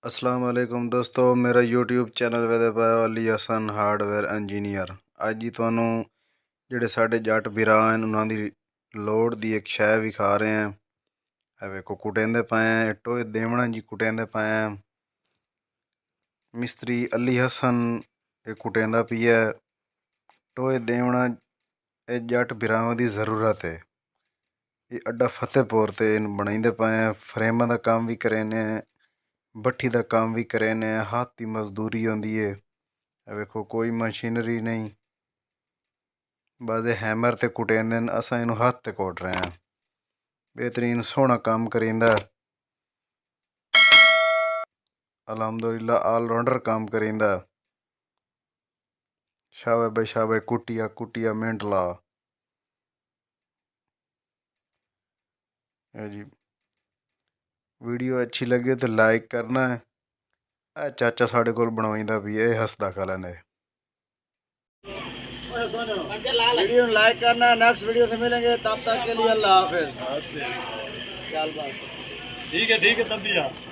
अस्सलाम वालेकुम दोस्तों, मेरा यूट्यूब चैनल वेदे पाया अली हसन हार्डवेयर इंजीनियर। अज ही तुहानू जिहड़े साडे जट भरा हैं उन्हां दी लोड़ दी एक शै विखा रहे हैं। ए वेखो कुटेंदे पाए हैं, टोए देवणा जी कुटेंदे पाए हैं। मिस्त्री अली हसन ये कुटेंदा पिया है। टोए देवणा ये जट भरावां दी ज़रूरत है। ये अड्डा फतेहपुर ते बनाइंदे पाए हैं। फ्रेमां दा काम भी करेने, भट्ठी का काम भी करेने, हाथ की मजदूरी होंदी है। वेखो कोई मशीनरी नहीं, बस हैमर ते कुटेंदे न, असां इनू हाथ ते कोट रहे हैं। बेहतरीन सोहना काम करिंदा, अल्हम्दुलिल्लाह ऑलराउंडर काम करिंदा। शाबे भाई शाबे, कुटिया कुटिया मिंट ला। जी वीडियो अच्छी लगे तो लाइक करना है। ए चाचा साढ़े कोल बनवाइंदा भी है, हसदा खलन है। वीडियो लाइक करना। नेक्स्ट वीडियो से मिलेंगे, तब तक के लिए अल्लाह हाफिज। ठीक है तब भी यार।